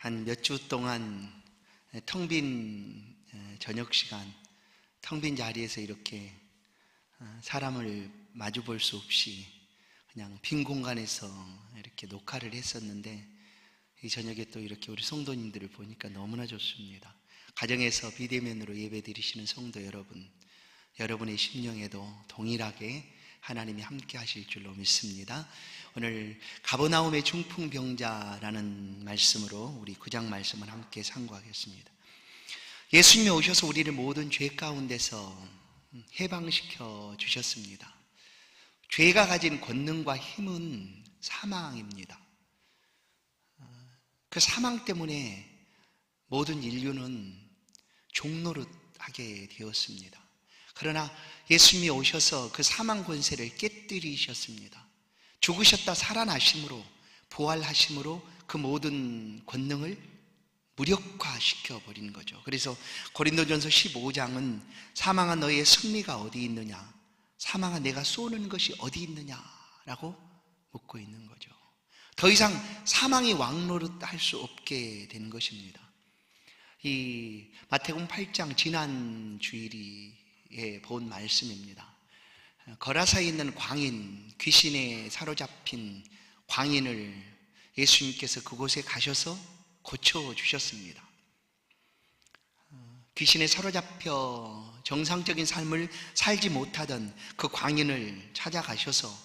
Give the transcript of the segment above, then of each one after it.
한 몇 주 동안 텅 빈 저녁 시간, 텅 빈 자리에서 이렇게 사람을 마주 볼 수 없이 그냥 빈 공간에서 이렇게 녹화를 했었는데, 이 저녁에 또 이렇게 우리 성도님들을 보니까 너무나 좋습니다. 가정에서 비대면으로 예배 드리시는 성도 여러분, 여러분의 심령에도 동일하게 하나님이 함께 하실 줄로 믿습니다. 오늘 가버나움의 중풍병자라는 말씀으로 우리 9장 말씀을 함께 상고하겠습니다. 예수님이 오셔서 우리를 모든 죄 가운데서 해방시켜 주셨습니다. 죄가 가진 권능과 힘은 사망입니다. 그 사망 때문에 모든 인류는 종노릇하게 되었습니다. 그러나 예수님이 오셔서 그 사망 권세를 깨뜨리셨습니다. 죽으셨다 살아나심으로, 부활하심으로 그 모든 권능을 무력화시켜 버린 거죠. 그래서 고린도전서 15장은 사망아 너의 승리가 어디 있느냐, 사망아 내가 쏘는 것이 어디 있느냐라고 묻고 있는 거죠. 더 이상 사망이 왕노릇할 수 없게 된 것입니다. 이 마태복음 8장 지난 주일에 본 말씀입니다. 거라사에 있는 광인, 귀신에 사로잡힌 광인을 예수님께서 그곳에 가셔서 고쳐주셨습니다. 귀신에 사로잡혀 정상적인 삶을 살지 못하던 그 광인을 찾아가셔서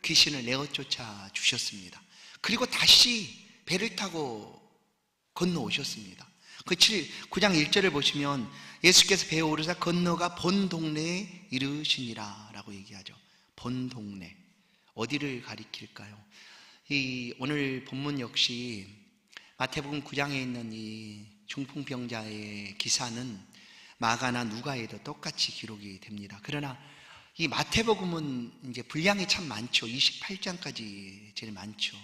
귀신을 내어쫓아 주셨습니다. 그리고 다시 배를 타고 건너오셨습니다. 그 9장 1절을 보시면 예수께서 배에 오르사 건너가 본 동네에 이르시니라 라고 얘기하죠. 본 동네, 어디를 가리킬까요? 오늘 본문 역시 마태복음 9장에 있는 이 중풍병자의 기사는 마가나 누가에도 똑같이 기록이 됩니다. 그러나 이 마태복음은 이제 분량이 참 많죠. 28장까지 제일 많죠.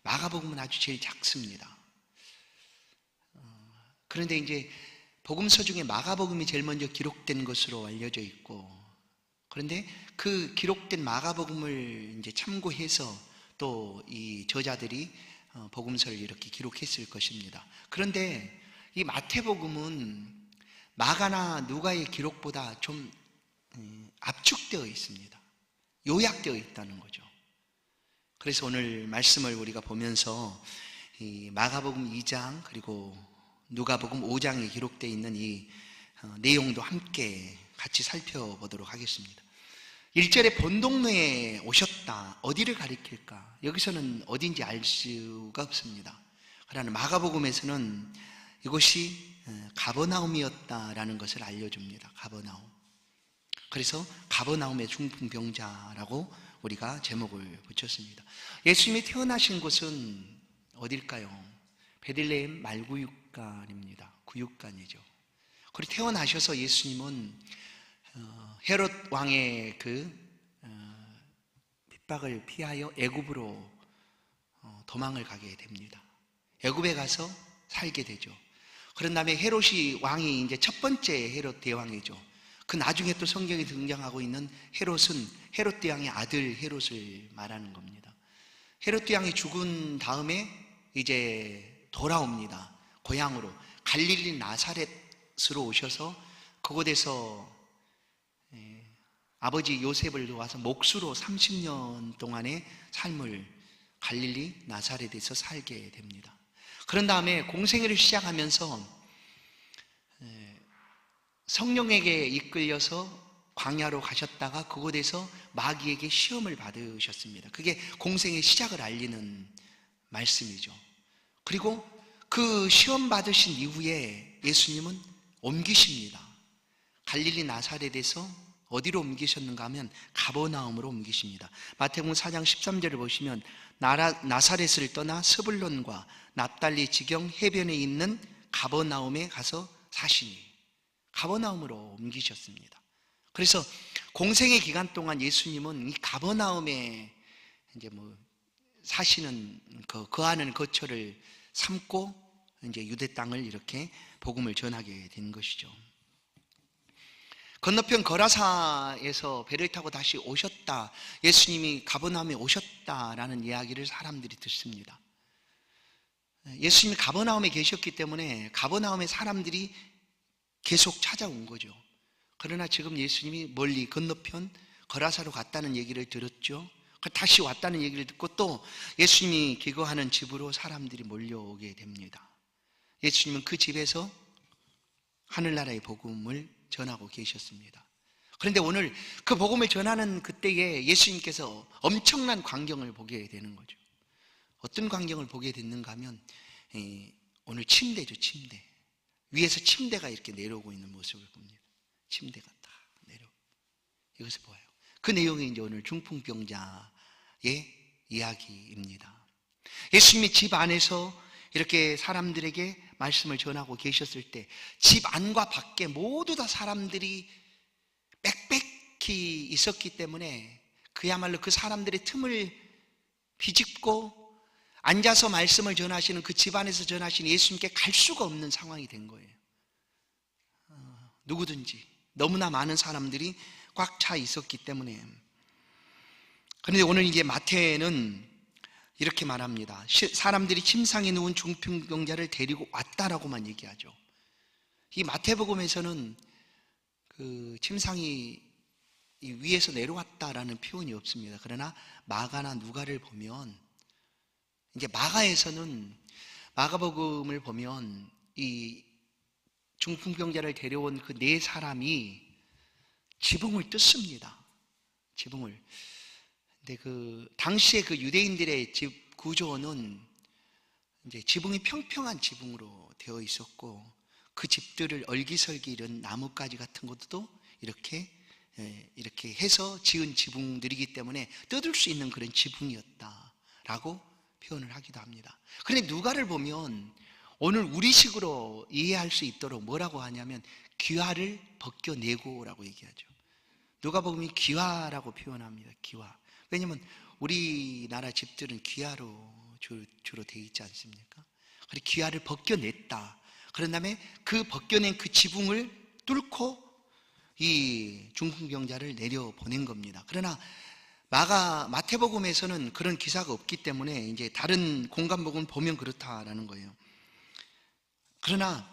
마가복음은 아주 제일 작습니다. 그런데 이제 복음서 중에 마가복음이 제일 먼저 기록된 것으로 알려져 있고, 그런데 그 기록된 마가복음을 이제 참고해서 또 이 저자들이 복음서를 이렇게 기록했을 것입니다. 그런데 이 마태복음은 마가나 누가의 기록보다 좀 압축되어 있습니다. 요약되어 있다는 거죠. 그래서 오늘 말씀을 우리가 보면서 이 마가복음 2장 그리고 누가복음 5장에 기록되어 있는 이 내용도 함께 같이 살펴보도록 하겠습니다. 1절에 본 동네에 오셨다. 어디를 가리킬까? 여기서는 어딘지 알 수가 없습니다. 그러나 마가복음에서는 이곳이 가버나움이었다라는 것을 알려줍니다. 가버나움. 그래서 가버나움의 중풍병자라고 우리가 제목을 붙였습니다. 예수님이 태어나신 곳은 어딜까요? 베들레헴 말구육간입니다. 구육간이죠. 그리고 태어나셔서 예수님은 헤롯 왕의 그 핍박을 피하여 애굽으로 도망을 가게 됩니다. 애굽에 가서 살게 되죠. 그런 다음에 헤롯이 왕이 이제 첫 번째 헤롯 대왕이죠. 그 나중에 또 성경에 등장하고 있는 헤롯은 헤롯 대왕의 아들 헤롯을 말하는 겁니다. 헤롯 대왕이 죽은 다음에 이제 돌아옵니다. 고향으로 갈릴리 나사렛으로 오셔서 그곳에서 아버지 요셉을 도와서 목수로 30년 동안의 삶을 갈릴리 나사렛에서 살게 됩니다. 그런 다음에 공생애를 시작하면서 성령에게 이끌려서 광야로 가셨다가 그곳에서 마귀에게 시험을 받으셨습니다. 그게 공생의 시작을 알리는 말씀이죠. 그리고 그 시험 받으신 이후에 예수님은 옮기십니다. 갈릴리 나사렛에서 어디로 옮기셨는가 하면 가버나움으로 옮기십니다. 마태복음 4장 13절을 보시면 나사렛을 떠나 스불론과 납달리 지경 해변에 있는 가버나움에 가서 사시니, 가버나움으로 옮기셨습니다. 그래서 공생의 기간 동안 예수님은 이 가버나움에 이제 사시는 거하는 거처를 삼고 이제 유대 땅을 이렇게 복음을 전하게 된 것이죠. 건너편 거라사에서 배를 타고 다시 오셨다, 예수님이 가버나움에 오셨다라는 이야기를 사람들이 듣습니다. 예수님이 가버나움에 계셨기 때문에 가버나움에 사람들이 계속 찾아온 거죠. 그러나 지금 예수님이 멀리 건너편 거라사로 갔다는 얘기를 들었죠. 다시 왔다는 얘기를 듣고 또 예수님이 기거하는 집으로 사람들이 몰려오게 됩니다. 예수님은 그 집에서 하늘나라의 복음을 전하고 계셨습니다. 그런데 오늘 그 복음을 전하는 그때에 예수님께서 엄청난 광경을 보게 되는 거죠. 어떤 광경을 보게 됐는가 하면 오늘 침대죠. 침대 위에서 침대가 이렇게 내려오고 있는 모습을 봅니다. 침대가 딱 내려 이것을 보아요. 그 내용이 이제 오늘 중풍병자의 이야기입니다. 예수님이 집 안에서 이렇게 사람들에게 말씀을 전하고 계셨을 때 집 안과 밖에 모두 다 사람들이 빽빽히 있었기 때문에 그야말로 그 사람들의 틈을 비집고 앉아서 말씀을 전하시는 그 집안에서 전하시는 예수님께 갈 수가 없는 상황이 된 거예요. 누구든지 너무나 많은 사람들이 꽉 차 있었기 때문에. 그런데 오늘 이제 마태는 이렇게 말합니다. 사람들이 침상에 누운 중풍병자를 데리고 왔다라고만 얘기하죠. 이 마태복음에서는 그 침상이 위에서 내려왔다라는 표현이 없습니다. 그러나 마가나 누가를 보면 이제 마가복음을 보면 이 중풍병자를 데려온 그 네 사람이 지붕을 뜯습니다. 지붕을. 근데 그 당시에 그 유대인들의 집 구조는 이제 지붕이 평평한 지붕으로 되어 있었고 그 집들을 얼기설기 이런 나뭇가지 같은 것도 이렇게 해서 지은 지붕들이기 때문에 뜯을 수 있는 그런 지붕이었다라고 표현을 하기도 합니다. 그런데 누가를 보면 오늘 우리식으로 이해할 수 있도록 뭐라고 하냐면 귀화를 벗겨내고라고 얘기하죠. 누가복음이 귀화라고 표현합니다. 귀화. 왜냐하면 우리나라 집들은 귀화로 주로 되어 있지 않습니까? 그래서 귀화를 벗겨냈다. 그런 다음에 그 벗겨낸 그 지붕을 뚫고 이 중풍병자를 내려보낸 겁니다. 그러나 마태복음에서는 그런 기사가 없기 때문에 이제 다른 공간복음을 보면 그렇다라는 거예요. 그러나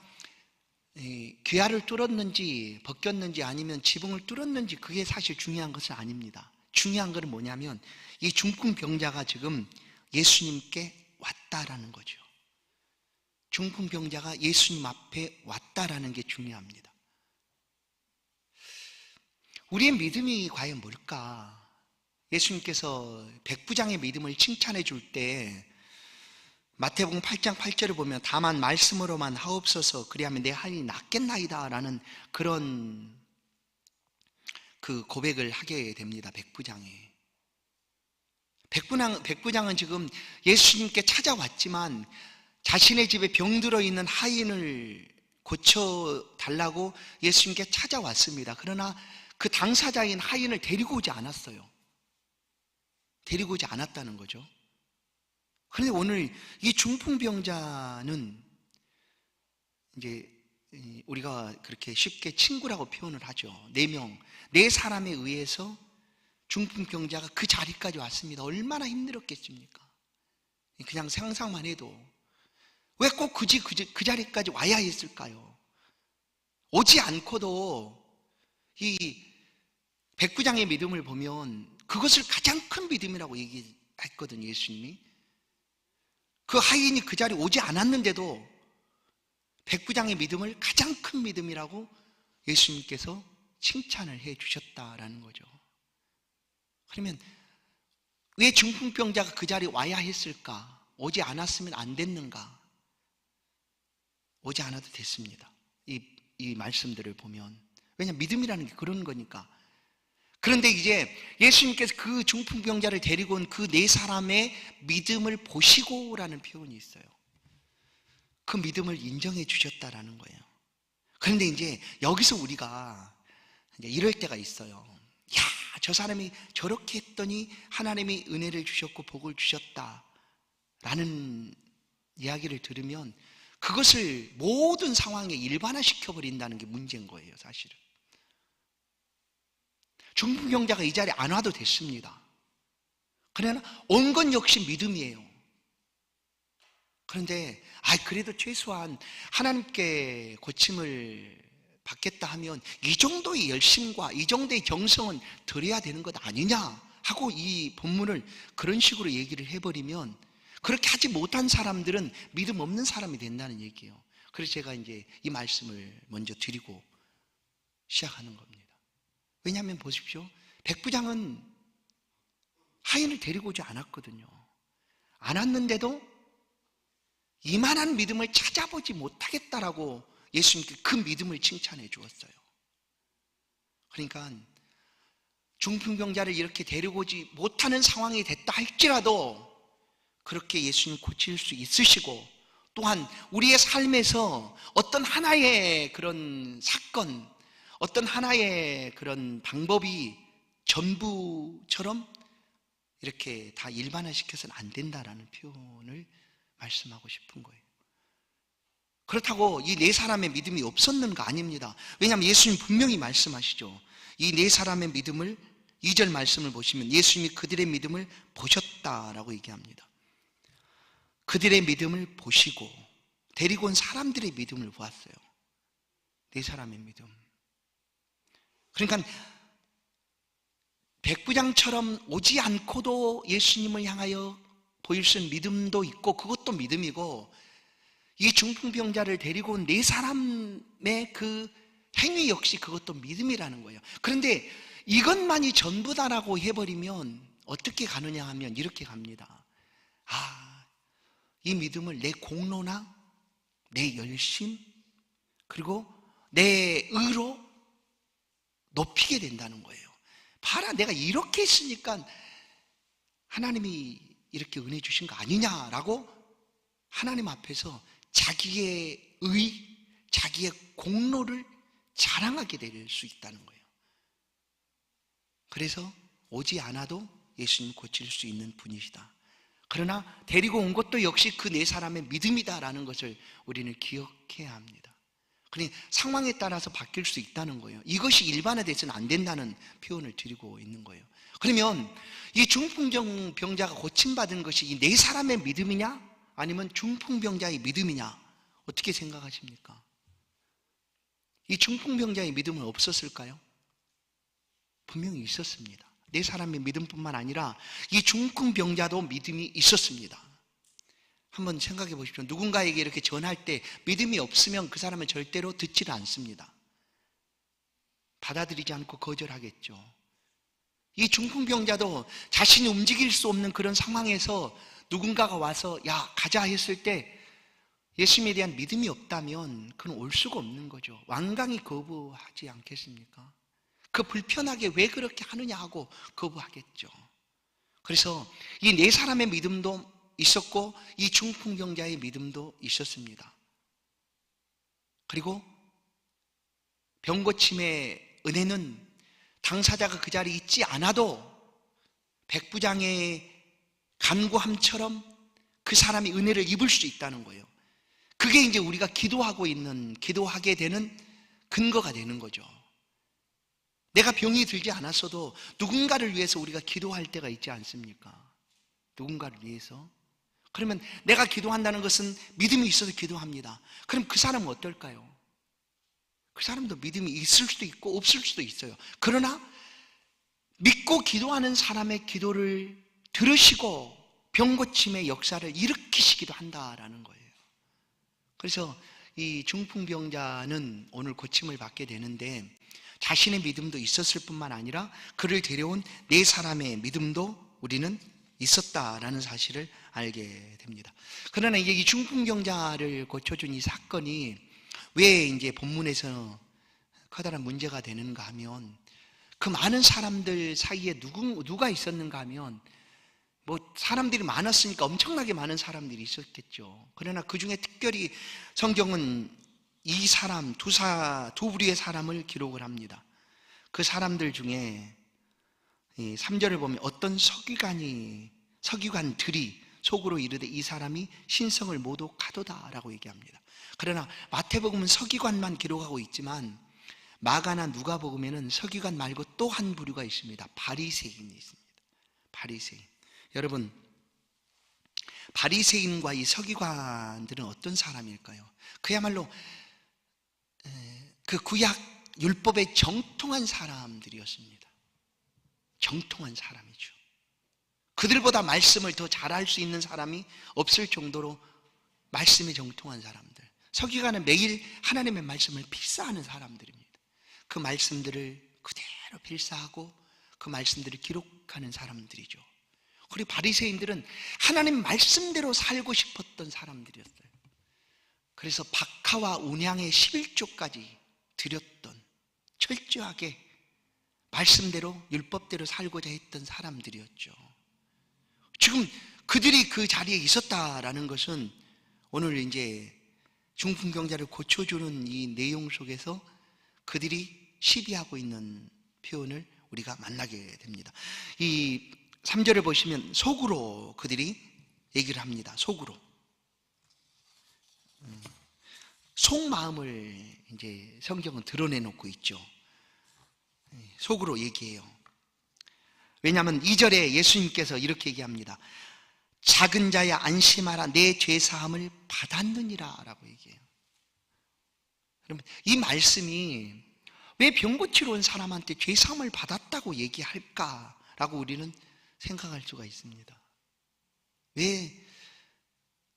귀화를 뚫었는지 벗겼는지 아니면 지붕을 뚫었는지 그게 사실 중요한 것은 아닙니다. 중요한 것은 뭐냐면 이 중풍병자가 지금 예수님께 왔다라는 거죠. 중풍병자가 예수님 앞에 왔다라는 게 중요합니다. 우리의 믿음이 과연 뭘까? 예수님께서 백부장의 믿음을 칭찬해 줄 때 마태복음 8장 8절을 보면 다만 말씀으로만 하옵소서 그리하면 내 한이 낫겠나이다 라는 그런 그 고백을 하게 됩니다. 백부장은 지금 예수님께 찾아왔지만 자신의 집에 병들어 있는 하인을 고쳐달라고 예수님께 찾아왔습니다. 그러나 그 당사자인 하인을 데리고 오지 않았어요. 데리고 오지 않았다는 거죠. 그런데 오늘 이 중풍병자는 이제 우리가 그렇게 쉽게 친구라고 표현을 하죠. 4명, 4사람에 의해서 중풍병자가 그 자리까지 왔습니다. 얼마나 힘들었겠습니까? 그냥 상상만 해도 왜 꼭 그 자리까지 와야 했을까요? 오지 않고도 이 백부장의 믿음을 보면 그것을 가장 큰 믿음이라고 얘기했거든요. 예수님이. 그 하인이 그 자리에 오지 않았는데도 백부장의 믿음을 가장 큰 믿음이라고 예수님께서 칭찬을 해 주셨다라는 거죠. 그러면 왜 중풍병자가 그 자리에 와야 했을까? 오지 않았으면 안 됐는가? 오지 않아도 됐습니다. 이 말씀들을 보면. 왜냐하면 믿음이라는 게 그런 거니까. 그런데 이제 예수님께서 그 중풍병자를 데리고 온 그 4사람의 믿음을 보시고라는 표현이 있어요. 그 믿음을 인정해 주셨다라는 거예요. 그런데 이제 여기서 우리가 이제 이럴 때가 있어요. 야, 저 사람이 저렇게 했더니 하나님이 은혜를 주셨고 복을 주셨다라는 이야기를 들으면 그것을 모든 상황에 일반화시켜 버린다는 게 문제인 거예요, 사실은. 중풍병자가 이 자리에 안 와도 됐습니다. 그러나 온 건 역시 믿음이에요. 그런데 그래도 최소한 하나님께 고침을 받겠다 하면 이 정도의 열심과 이 정도의 정성은 드려야 되는 것 아니냐 하고 이 본문을 그런 식으로 얘기를 해버리면, 그렇게 하지 못한 사람들은 믿음 없는 사람이 된다는 얘기예요. 그래서 제가 이제 이 말씀을 먼저 드리고 시작하는 겁니다. 왜냐하면 보십시오, 백부장은 하인을 데리고 오지 않았거든요. 안 왔는데도 이만한 믿음을 찾아보지 못하겠다라고 예수님께 그 믿음을 칭찬해 주었어요. 그러니까 중풍병자를 이렇게 데리고 오지 못하는 상황이 됐다 할지라도 그렇게 예수님 고칠 수 있으시고, 또한 우리의 삶에서 어떤 하나의 그런 사건, 어떤 하나의 그런 방법이 전부처럼 이렇게 다 일반화시켜서는 안 된다라는 표현을 말씀하고 싶은 거예요. 그렇다고 이 네 사람의 믿음이 없었는가? 아닙니다. 왜냐하면 예수님 분명히 말씀하시죠. 이 네 사람의 믿음을, 2절 말씀을 보시면 예수님이 그들의 믿음을 보셨다라고 얘기합니다. 그들의 믿음을 보시고 데리고 온 사람들의 믿음을 보았어요. 네 사람의 믿음. 그러니까 백부장처럼 오지 않고도 예수님을 향하여 보일 수 있는 믿음도 있고, 그것도 믿음이고, 이 중풍병자를 데리고 온 네 사람의 그 행위 역시 그것도 믿음이라는 거예요. 그런데 이것만이 전부다라고 해버리면 어떻게 가느냐 하면 이렇게 갑니다. 이 믿음을 내 공로나 내 열심 그리고 내 의로 높이게 된다는 거예요. 봐라, 내가 이렇게 했으니까 하나님이 이렇게 은혜 주신 거 아니냐라고 하나님 앞에서 자기의 의, 자기의 공로를 자랑하게 될 수 있다는 거예요. 그래서 오지 않아도 예수님 고칠 수 있는 분이시다. 그러나 데리고 온 것도 역시 그 네 사람의 믿음이다라는 것을 우리는 기억해야 합니다. 그러니 상황에 따라서 바뀔 수 있다는 거예요. 이것이 일반화돼서는 안 된다는 표현을 드리고 있는 거예요. 그러면 이 중풍병자가 고침받은 것이 이 네 사람의 믿음이냐 아니면 중풍병자의 믿음이냐, 어떻게 생각하십니까? 이 중풍병자의 믿음은 없었을까요? 분명히 있었습니다. 네 사람의 믿음뿐만 아니라 이 중풍병자도 믿음이 있었습니다. 한번 생각해 보십시오. 누군가에게 이렇게 전할 때 믿음이 없으면 그 사람은 절대로 듣지를 않습니다. 받아들이지 않고 거절하겠죠. 이 중풍병자도 자신이 움직일 수 없는 그런 상황에서 누군가가 와서 야 가자 했을 때 예수님에 대한 믿음이 없다면 그건 올 수가 없는 거죠. 완강히 거부하지 않겠습니까? 그 불편하게 왜 그렇게 하느냐 하고 거부하겠죠. 그래서 이 네 사람의 믿음도 있었고 이 중풍병자의 믿음도 있었습니다. 그리고 병고침의 은혜는 당사자가 그 자리에 있지 않아도 백부장의 간구함처럼 그 사람이 은혜를 입을 수 있다는 거예요. 그게 이제 우리가 기도하게 되는 근거가 되는 거죠. 내가 병이 들지 않았어도 누군가를 위해서 우리가 기도할 때가 있지 않습니까? 누군가를 위해서. 그러면 내가 기도한다는 것은 믿음이 있어서 기도합니다. 그럼 그 사람은 어떨까요? 그 사람도 믿음이 있을 수도 있고 없을 수도 있어요. 그러나 믿고 기도하는 사람의 기도를 들으시고 병고침의 역사를 일으키시기도 한다라는 거예요. 그래서 이 중풍병자는 오늘 고침을 받게 되는데 자신의 믿음도 있었을 뿐만 아니라 그를 데려온 네 사람의 믿음도 우리는 있었다라는 사실을 알게 됩니다. 그러나 이제 이 중풍병자를 고쳐준 이 사건이 왜 이제 본문에서 커다란 문제가 되는가 하면, 그 많은 사람들 사이에 누가 있었는가 하면, 뭐 사람들이 많았으니까 엄청나게 많은 사람들이 있었겠죠. 그러나 그 중에 특별히 성경은 이 사람, 두 부류의 사람을 기록을 합니다. 그 사람들 중에 3절을 보면 어떤 서기관들이 속으로 이르되 이 사람이 신성을 모독하도다라고 얘기합니다. 그러나 마태복음은 서기관만 기록하고 있지만 마가나 누가복음에는 서기관 말고 또 한 부류가 있습니다. 바리새인이 있습니다. 바리새인. 여러분, 바리새인과 이 서기관들은 어떤 사람일까요? 그야말로 그 구약 율법에 정통한 사람들이었습니다. 정통한 사람이죠. 그들보다 말씀을 더 잘할 수 있는 사람이 없을 정도로 말씀에 정통한 사람들. 서기관은 매일 하나님의 말씀을 필사하는 사람들입니다. 그 말씀들을 그대로 필사하고 그 말씀들을 기록하는 사람들이죠. 그리고 바리새인들은 하나님 말씀대로 살고 싶었던 사람들이었어요. 그래서 박하와 운양의 11조까지 드렸던, 철저하게 말씀대로 율법대로 살고자 했던 사람들이었죠. 지금 그들이 그 자리에 있었다라는 것은 오늘 이제 중풍병자를 고쳐주는 이 내용 속에서 그들이 시비하고 있는 표현을 우리가 만나게 됩니다. 이 3절을 보시면 속으로 그들이 얘기를 합니다. 속으로. 속마음을 이제 성경은 드러내놓고 있죠. 속으로 얘기해요. 왜냐하면 2절에 예수님께서 이렇게 얘기합니다. 작은 자야 안심하라, 내 죄사함을 받았느니라 라고 얘기해요. 그러면 이 말씀이 왜 병 고치러 온 사람한테 죄사함을 받았다고 얘기할까라고 우리는 생각할 수가 있습니다. 왜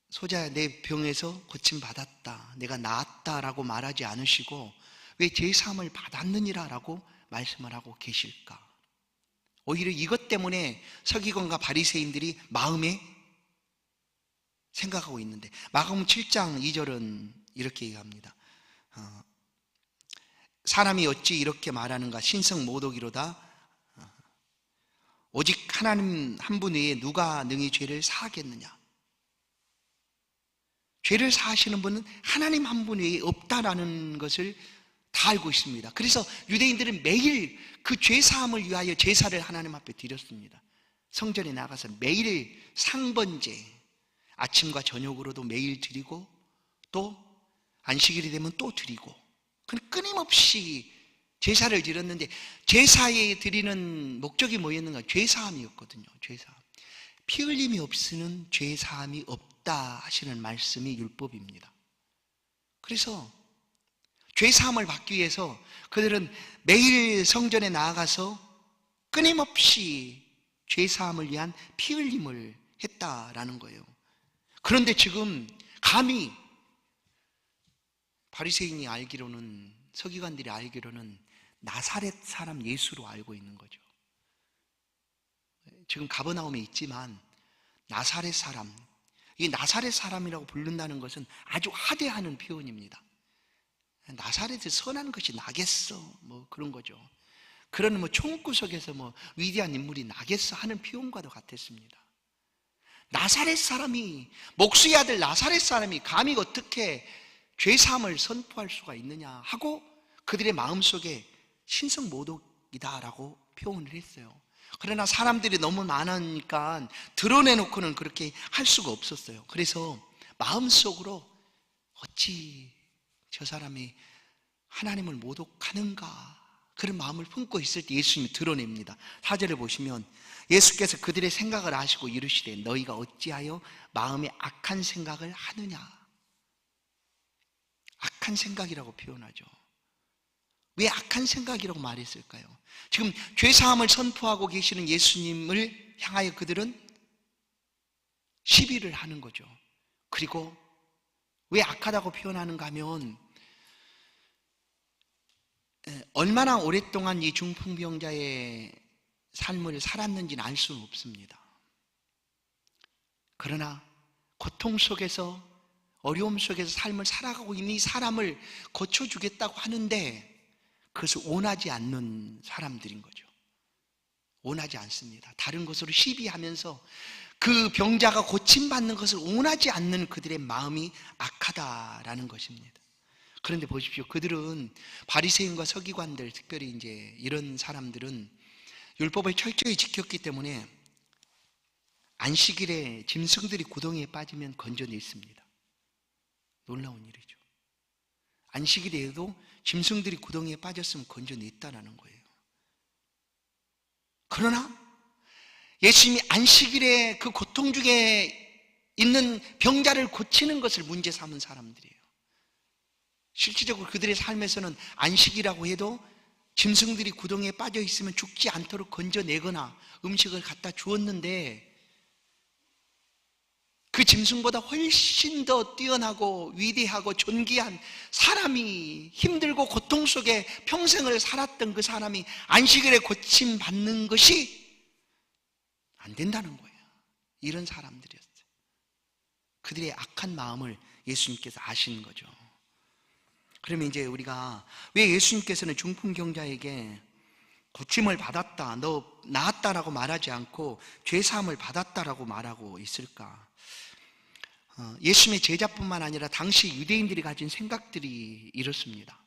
소자야 내 병에서 고침받았다, 내가 나았다라고 말하지 않으시고 왜 죄사함을 받았느니라 라고 말씀을 하고 계실까? 오히려 이것 때문에 서기관과 바리새인들이 마음에 생각하고 있는데, 마가복음 7장 2절은 이렇게 얘기합니다. 사람이 어찌 이렇게 말하는가? 신성 모독이로다. 오직 하나님 한 분 외에 누가 능히 죄를 사하겠느냐? 죄를 사하시는 분은 하나님 한 분 외에 없다라는 것을 다 알고 있습니다. 그래서 유대인들은 매일 그 죄사함을 위하여 제사를 하나님 앞에 드렸습니다. 성전에 나가서 매일 상번제, 아침과 저녁으로도 매일 드리고, 또 안식일이 되면 또 드리고, 끊임없이 제사를 드렸는데, 제사에 드리는 목적이 뭐였는가? 죄사함이었거든요. 죄사함. 피 흘림이 없이는 죄사함이 없다 하시는 말씀이 율법입니다. 그래서 죄사함을 받기 위해서 그들은 매일 성전에 나아가서 끊임없이 죄사함을 위한 피 흘림을 했다라는 거예요. 그런데 지금 감히 바리새인이 알기로는, 서기관들이 알기로는 나사렛 사람 예수로 알고 있는 거죠. 지금 가버나움에 있지만 나사렛 사람, 이 나사렛 사람이라고 부른다는 것은 아주 하대하는 표현입니다. 나사렛에 선한 것이 나겠어, 뭐 그런 거죠. 그런 뭐 총구석에서 뭐 위대한 인물이 나겠어 하는 표현과도 같았습니다. 나사렛 사람이, 목수의 아들 나사렛 사람이 감히 어떻게 죄사함을 선포할 수가 있느냐 하고 그들의 마음속에 신성모독이다라고 표현을 했어요. 그러나 사람들이 너무 많으니까 드러내놓고는 그렇게 할 수가 없었어요. 그래서 마음속으로 어찌 저 사람이 하나님을 모독하는가, 그런 마음을 품고 있을 때 예수님이 드러냅니다. 4절을 보시면 예수께서 그들의 생각을 아시고 이르시되 너희가 어찌하여 마음에 악한 생각을 하느냐. 악한 생각이라고 표현하죠. 왜 악한 생각이라고 말했을까요? 지금 죄사함을 선포하고 계시는 예수님을 향하여 그들은 시비를 하는 거죠. 그리고 왜 악하다고 표현하는가 하면, 얼마나 오랫동안 이 중풍병자의 삶을 살았는지는 알 수는 없습니다. 그러나 고통 속에서, 어려움 속에서 삶을 살아가고 있는 이 사람을 고쳐주겠다고 하는데 그것을 원하지 않는 사람들인 거죠. 원하지 않습니다. 다른 것으로 시비하면서 그 병자가 고침받는 것을 원하지 않는 그들의 마음이 악하다라는 것입니다. 그런데 보십시오. 그들은, 바리새인과 서기관들, 특별히 이제 이런 사람들은 율법을 철저히 지켰기 때문에 안식일에 짐승들이 구덩이에 빠지면 건져냈습니다. 놀라운 일이죠. 안식일에도 짐승들이 구덩이에 빠졌으면 건져냈다라는 거예요. 그러나 예수님이 안식일에 그 고통 중에 있는 병자를 고치는 것을 문제 삼은 사람들이에요. 실질적으로 그들의 삶에서는 안식이라고 해도 짐승들이 구덩이에 빠져 있으면 죽지 않도록 건져내거나 음식을 갖다 주었는데, 그 짐승보다 훨씬 더 뛰어나고 위대하고 존귀한 사람이, 힘들고 고통 속에 평생을 살았던 그 사람이 안식일에 고침받는 것이 안 된다는 거예요. 이런 사람들이었어요. 그들의 악한 마음을 예수님께서 아시는 거죠. 그러면 이제 우리가 왜 예수님께서는 중풍경자에게 고침을 받았다, 너 나았다라고 말하지 않고 죄사함을 받았다라고 말하고 있을까? 예수님의 제자뿐만 아니라 당시 유대인들이 가진 생각들이 이렇습니다.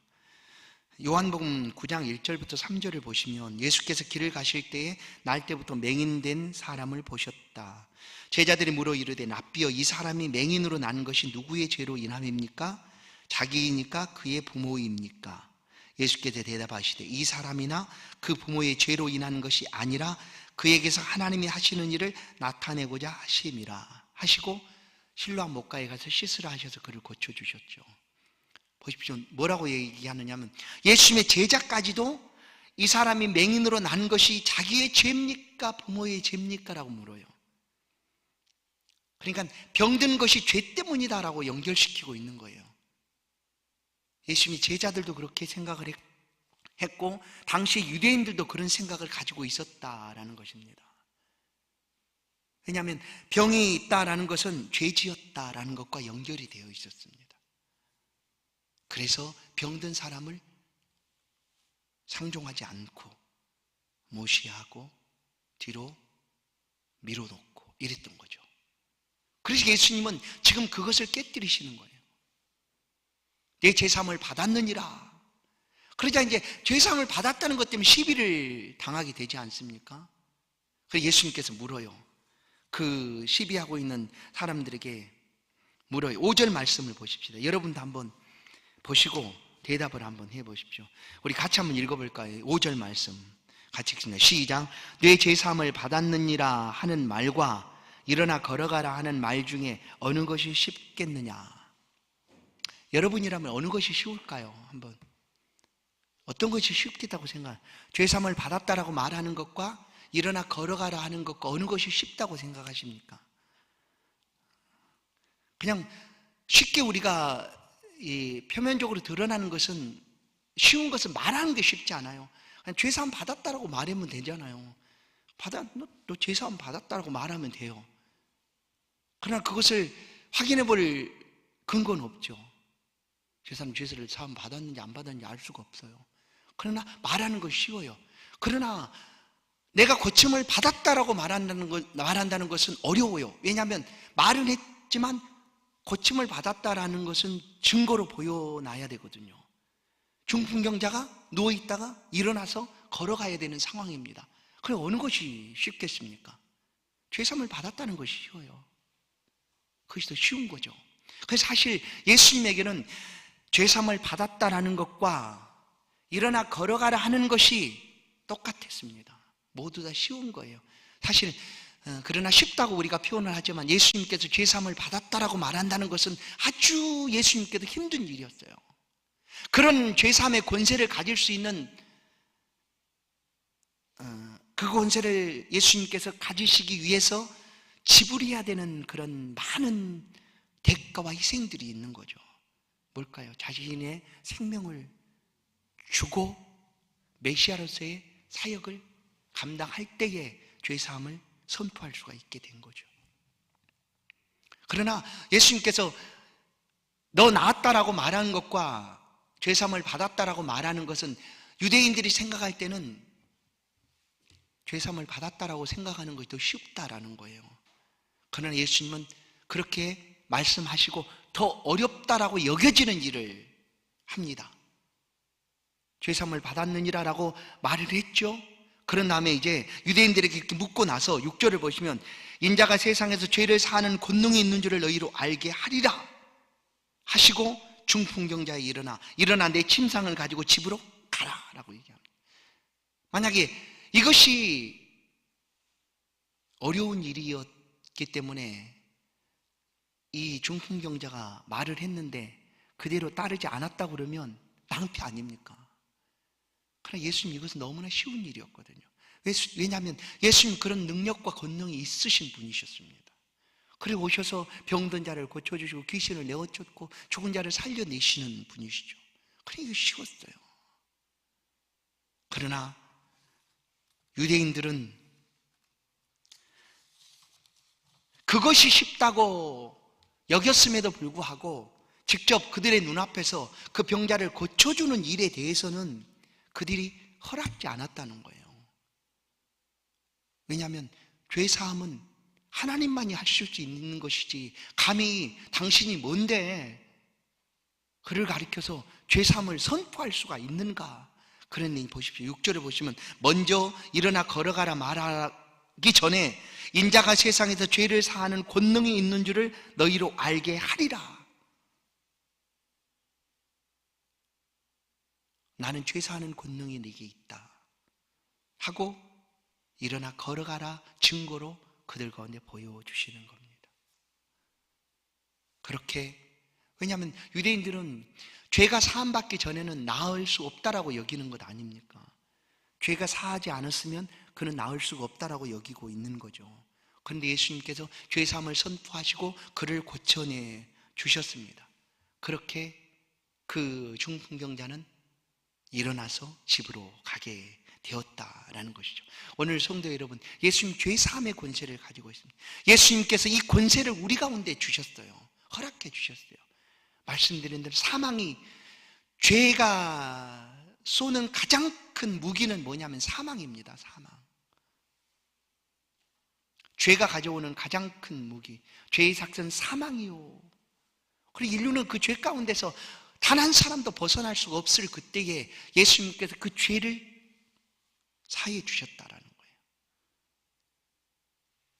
요한복음 9장 1절부터 3절을 보시면 예수께서 길을 가실 때에 날 때부터 맹인된 사람을 보셨다. 제자들이 물어 이르되 랍비여, 이 사람이 맹인으로 난 것이 누구의 죄로 인함입니까? 자기이니까 그의 부모입니까? 예수께서 대답하시되 이 사람이나 그 부모의 죄로 인한 것이 아니라 그에게서 하나님이 하시는 일을 나타내고자 하심이라 하시고 실로암 못가에 가서 씻으라 하셔서 그를 고쳐주셨죠. 보십시오. 뭐라고 얘기하느냐면 예수님의 제자까지도 이 사람이 맹인으로 난 것이 자기의 죄입니까? 부모의 죄입니까? 라고 물어요. 그러니까 병든 것이 죄 때문이다라고 연결시키고 있는 거예요. 예수님의 제자들도 그렇게 생각을 했고 당시 유대인들도 그런 생각을 가지고 있었다라는 것입니다. 왜냐하면 병이 있다라는 것은 죄지었다라는 것과 연결이 되어 있었습니다. 그래서 병든 사람을 상종하지 않고 무시하고 뒤로 밀어놓고 이랬던 거죠. 그래서 예수님은 지금 그것을 깨뜨리시는 거예요. 내 죄사함을 받았느니라. 그러자 이제 죄사함을 받았다는 것 때문에 시비를 당하게 되지 않습니까? 그래서 예수님께서 물어요. 그 시비하고 있는 사람들에게 물어요. 5절 말씀을 보십시다. 여러분도 한번 보시고 대답을 한번 해보십시오. 우리 같이 한번 읽어볼까요? 5절 말씀 같이 읽습니다. 시작. 내 죄사함을 받았느니라 하는 말과 일어나 걸어가라 하는 말 중에 어느 것이 쉽겠느냐? 여러분이라면 어느 것이 쉬울까요? 한번 어떤 것이 쉽겠다고 생각해요? 죄사함을 받았다라고 말하는 것과 일어나 걸어가라 하는 것과 어느 것이 쉽다고 생각하십니까? 그냥 쉽게 우리가 표면적으로 드러나는 것은, 쉬운 것은 말하는 게 쉽지 않아요. 그냥 죄사함 받았다라고 말하면 되잖아요. 너 죄사함 받았다라고 말하면 돼요. 그러나 그것을 확인해 볼 근거는 없죠. 죄사함 죄를 사함 받았는지 안 받았는지 알 수가 없어요. 그러나 말하는 건 쉬워요. 그러나 내가 고침을 받았다라고 말한다는 것은 어려워요. 왜냐하면 말은 했지만 고침을 받았다라는 것은 증거로 보여놔야 되거든요. 중풍경자가 누워있다가 일어나서 걸어가야 되는 상황입니다. 그럼 어느 것이 쉽겠습니까? 죄사함을 받았다는 것이 쉬워요. 그것이 더 쉬운 거죠. 그래서 사실 예수님에게는 죄사함을 받았다라는 것과 일어나 걸어가라 하는 것이 똑같았습니다. 모두 다 쉬운 거예요. 사실 그러나 쉽다고 우리가 표현을 하지만 예수님께서 죄사함을 받았다라고 말한다는 것은 아주 예수님께도 힘든 일이었어요. 그런 죄사함의 권세를 가질 수 있는 그 권세를 예수님께서 가지시기 위해서 지불해야 되는 그런 많은 대가와 희생들이 있는 거죠. 뭘까요? 자신의 생명을 주고 메시아로서의 사역을 감당할 때에 죄사함을 선포할 수가 있게 된 거죠. 그러나 예수님께서 너 나았다라고 말하는 것과 죄사함을 받았다라고 말하는 것은 유대인들이 생각할 때는 죄사함을 받았다라고 생각하는 것이 더 쉽다라는 거예요. 그러나 예수님은 그렇게 말씀하시고 더 어렵다라고 여겨지는 일을 합니다. 죄사함을 받았느니라라고 말을 했죠. 그런 다음에 이제 유대인들에게 이렇게 묻고 나서 6절을 보시면 인자가 세상에서 죄를 사하는 권능이 있는 줄을 너희로 알게 하리라 하시고 중풍경자에 일어나 내 침상을 가지고 집으로 가라 라고 얘기합니다. 만약에 이것이 어려운 일이었기 때문에 이 중풍병자가 말을 했는데 그대로 따르지 않았다 그러면 낭패 아닙니까? 그러나 예수님 이것은 너무나 쉬운 일이었거든요. 왜냐하면 예수님 그런 능력과 권능이 있으신 분이셨습니다. 그리고 오셔서 병든 자를 고쳐주시고 귀신을 내어쫓고 죽은 자를 살려내시는 분이시죠. 그러니까 이거 쉬웠어요. 그러나 유대인들은 그것이 쉽다고 여겼음에도 불구하고 직접 그들의 눈앞에서 그 병자를 고쳐주는 일에 대해서는 그들이 허락지 않았다는 거예요. 왜냐하면 죄사함은 하나님만이 하실 수 있는 것이지 감히 당신이 뭔데 그를 가리켜서 죄사함을 선포할 수가 있는가? 그러니 보십시오. 6절에 보시면 먼저 일어나 걸어가라 말하기 전에 인자가 세상에서 죄를 사하는 권능이 있는 줄을 너희로 알게 하리라. 나는 죄 사하는 권능이 네게 있다 하고 일어나 걸어가라 증거로 그들 가운데 보여주시는 겁니다. 그렇게, 왜냐하면 유대인들은 죄가 사함받기 전에는 나을 수 없다라고 여기는 것 아닙니까? 죄가 사하지 않았으면 그는 나을 수가 없다라고 여기고 있는 거죠. 그런데 예수님께서 죄사함을 선포하시고 그를 고쳐내 주셨습니다. 그렇게 그 중풍병자는 일어나서 집으로 가게 되었다라는 것이죠. 오늘 성도 여러분, 예수님 죄사함의 권세를 가지고 있습니다. 예수님께서 이 권세를 우리 가운데 주셨어요. 허락해 주셨어요. 말씀드린 대로 사망이, 죄가 쏘는 가장 큰 무기는 뭐냐면 사망입니다. 사망. 죄가 가져오는 가장 큰 무기, 죄의 삭은 사망이요. 그리고 인류는 그 죄 가운데서 단 한 사람도 벗어날 수가 없을 그때에 예수님께서 그 죄를 사해 주셨다라는 거예요.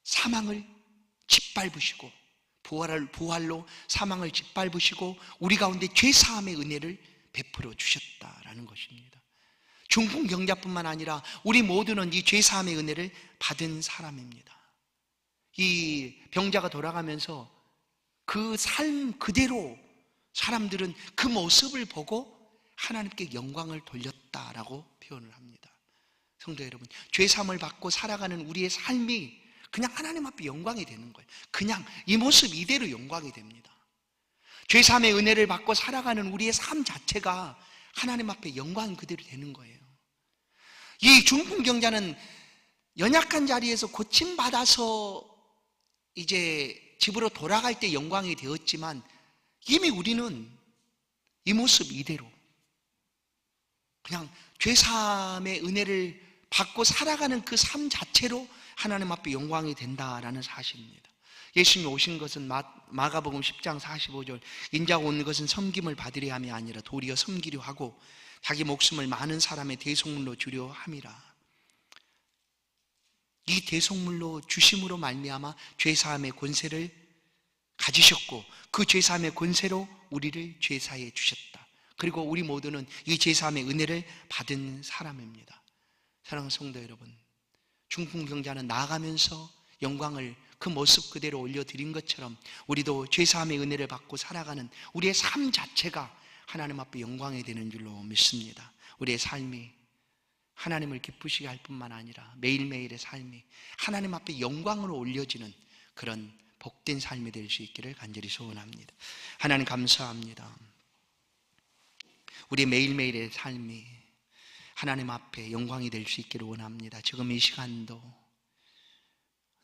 사망을 짓밟으시고 부활로 사망을 짓밟으시고 우리 가운데 죄사함의 은혜를 베풀어 주셨다라는 것입니다. 중풍병자뿐만 아니라 우리 모두는 이 죄사함의 은혜를 받은 사람입니다. 이 병자가 돌아가면서 그 삶 그대로 사람들은 그 모습을 보고 하나님께 영광을 돌렸다라고 표현을 합니다. 성도 여러분, 죄사함을 받고 살아가는 우리의 삶이 그냥 하나님 앞에 영광이 되는 거예요. 그냥 이 모습 이대로 영광이 됩니다. 죄사함의 은혜를 받고 살아가는 우리의 삶 자체가 하나님 앞에 영광 그대로 되는 거예요. 이 중풍병자는 연약한 자리에서 고침받아서 이제 집으로 돌아갈 때 영광이 되었지만 이미 우리는 이 모습 이대로 그냥 죄사함의 은혜를 받고 살아가는 그 삶 자체로 하나님 앞에 영광이 된다라는 사실입니다. 예수님이 오신 것은 마가복음 10장 45절 인자가 온 것은 섬김을 받으려 함이 아니라 도리어 섬기려 하고 자기 목숨을 많은 사람의 대속물로 주려 함이라. 이 대속물로 주심으로 말미암아 죄사함의 권세를 가지셨고 그 죄사함의 권세로 우리를 죄사해 주셨다. 그리고 우리 모두는 이 죄사함의 은혜를 받은 사람입니다. 사랑하는 성도 여러분, 중풍병자는 나아가면서 영광을 그 모습 그대로 올려드린 것처럼 우리도 죄사함의 은혜를 받고 살아가는 우리의 삶 자체가 하나님 앞에 영광이 되는 줄로 믿습니다. 우리의 삶이 하나님을 기쁘시게 할 뿐만 아니라 매일매일의 삶이 하나님 앞에 영광으로 올려지는 그런 복된 삶이 될 수 있기를 간절히 소원합니다. 하나님 감사합니다. 우리 매일매일의 삶이 하나님 앞에 영광이 될 수 있기를 원합니다. 지금 이 시간도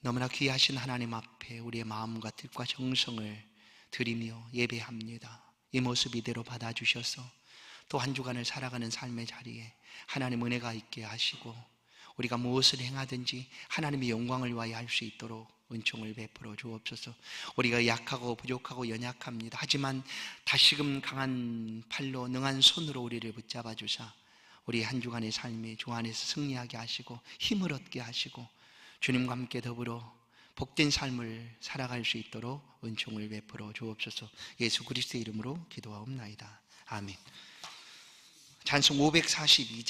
너무나 귀하신 하나님 앞에 우리의 마음과 뜻과 정성을 드리며 예배합니다. 이 모습 이대로 받아주셔서 또 한 주간을 살아가는 삶의 자리에 하나님 은혜가 있게 하시고 우리가 무엇을 행하든지 하나님의 영광을 위하여 할 수 있도록 은총을 베풀어 주옵소서. 우리가 약하고 부족하고 연약합니다. 하지만 다시금 강한 팔로 능한 손으로 우리를 붙잡아 주사 우리 한 주간의 삶이 주 안에서 승리하게 하시고 힘을 얻게 하시고 주님과 함께 더불어 복된 삶을 살아갈 수 있도록 은총을 베풀어 주옵소서. 예수 그리스도의 이름으로 기도하옵나이다. 아멘. 찬송 542장입니다.